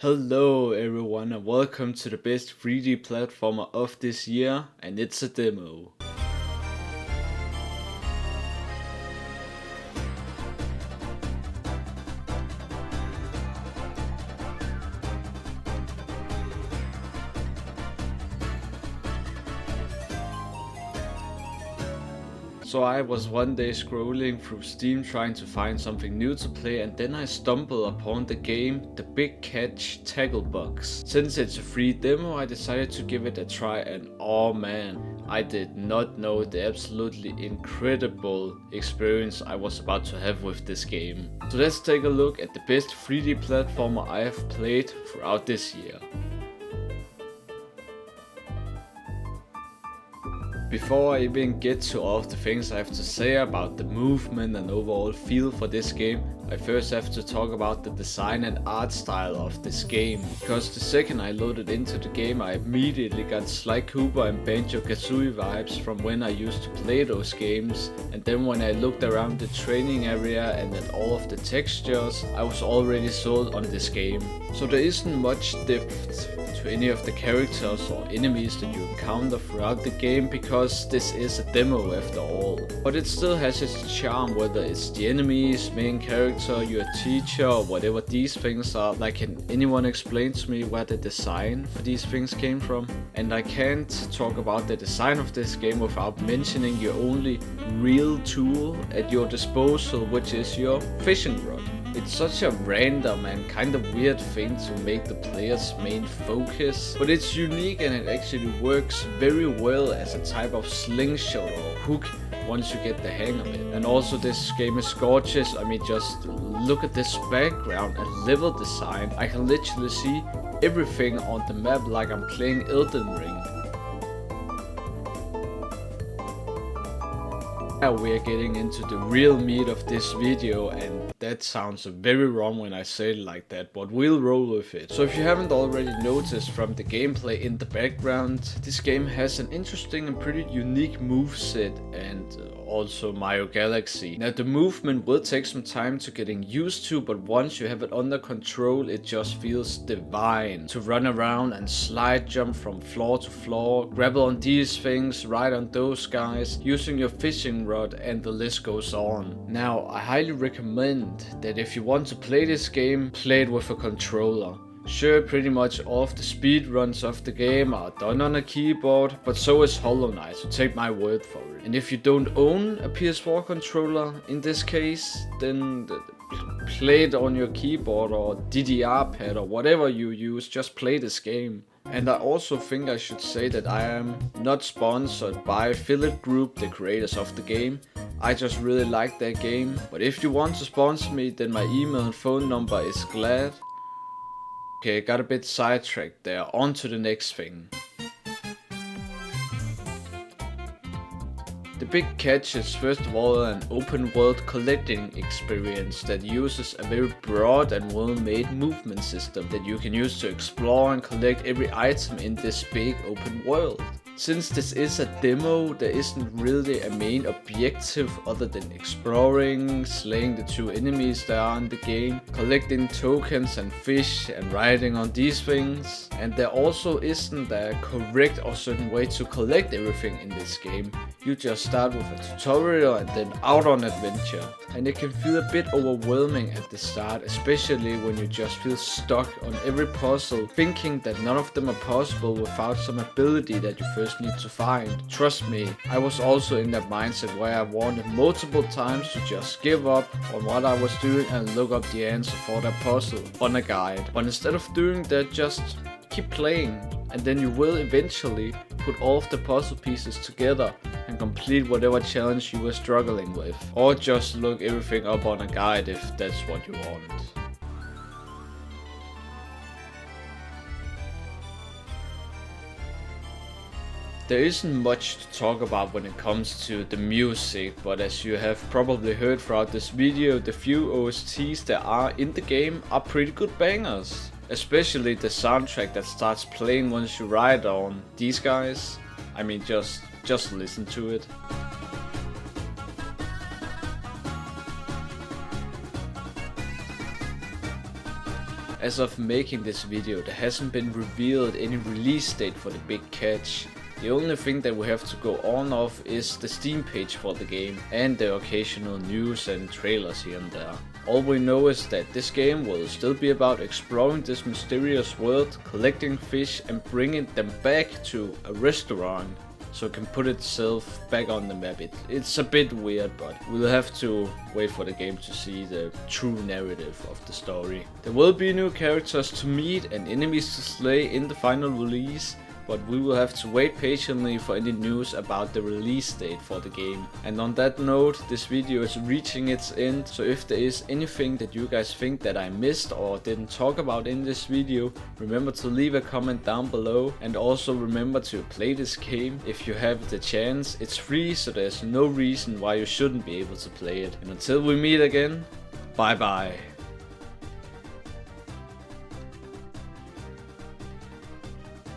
Hello everyone and welcome to the best 3D platformer of this year, and it's a demo. So I was one day scrolling through Steam trying to find something new to play, and then I stumbled upon the game The Big Catch Tackle Box. Since it's a free demo, I decided to give it a try, and oh man, I did not know the absolutely incredible experience I was about to have with this game. So let's take a look at the best 3D platformer I have played throughout this year. Before I even get to all of the things I have to say about the movement and overall feel for this game, I first have to talk about the design and art style of this game. Because the second I loaded into the game, I immediately got Sly Cooper and Banjo-Kazooie vibes from when I used to play those games. And then when I looked around the training area and at all of the textures, I was already sold on this game. So there isn't much depth to any of the characters or enemies that you encounter throughout the game, because this is a demo after all. But it still has its charm, whether it's the enemies, main character, your teacher, or whatever these things are. Like, can anyone explain to me where the design for these things came from? And I can't talk about the design of this game without mentioning your only real tool at your disposal, which is your fishing rod. It's such a random and kind of weird thing to make the player's main focus, but it's unique and it actually works very well as a type of slingshot or hook once you get the hang of it. And also this game is gorgeous. I mean, just look at this background and level design. I can literally see everything on the map like I'm playing Elden Ring. Now we are getting into the real meat of this video, and that sounds very wrong when I say it like that, but we'll roll with it. So if you haven't already noticed from the gameplay in the background, this game has an interesting and pretty unique moveset, and also Mario Galaxy. Now the movement will take some time to getting used to, but once you have it under control, it just feels divine. To run around and slide jump from floor to floor, grab on these things, ride on those guys, using your fishing rod, and the list goes on. Now I highly recommend that if you want to play this game, play it with a controller. Sure, pretty much all of the speedruns of the game are done on a keyboard, but so is Hollow Knight, so take my word for it. And if you don't own a PS4 controller in this case, then play it on your keyboard or DDR pad or whatever you use, just play this game. And I also think I should say that I am not sponsored by Philip Group, the creators of the game. I just really like their game, but if you want to sponsor me, then my email and phone number is glad. Okay, got a bit sidetracked there, on to the next thing. The Big Catch is first of all an open world collecting experience that uses a very broad and well made movement system that you can use to explore and collect every item in this big open world. Since this is a demo, there isn't really a main objective other than exploring, slaying the two enemies that are in the game, collecting tokens and fish and riding on these things. And there also isn't a correct or certain way to collect everything in this game. You just start with a tutorial and then out on adventure. And it can feel a bit overwhelming at the start, especially when you just feel stuck on every puzzle, thinking that none of them are possible without some ability that you first need to find. Trust me, I was also in that mindset where I wanted multiple times to just give up on what I was doing and look up the answer for that puzzle on a guide. But instead of doing that, just keep playing, and then you will eventually put all of the puzzle pieces together and complete whatever challenge you were struggling with. Or just look everything up on a guide if that's what you want. There isn't much to talk about when it comes to the music, but as you have probably heard throughout this video, the few OSTs that are in the game are pretty good bangers. Especially the soundtrack that starts playing once you ride on these guys. I mean, just listen to it. As of making this video, there hasn't been revealed any release date for the Big Catch. The only thing that we have to go on of is the Steam page for the game and the occasional news and trailers here and there. All we know is that this game will still be about exploring this mysterious world, collecting fish and bringing them back to a restaurant so it can put itself back on the map. It's a bit weird, but we'll have to wait for the game to see the true narrative of the story. There will be new characters to meet and enemies to slay in the final release, but we will have to wait patiently for any news about the release date for the game. And on that note, this video is reaching its end, so if there is anything that you guys think that I missed or didn't talk about in this video, remember to leave a comment down below, and also remember to play this game if you have the chance. It's free, so there's no reason why you shouldn't be able to play it. And until we meet again, bye bye.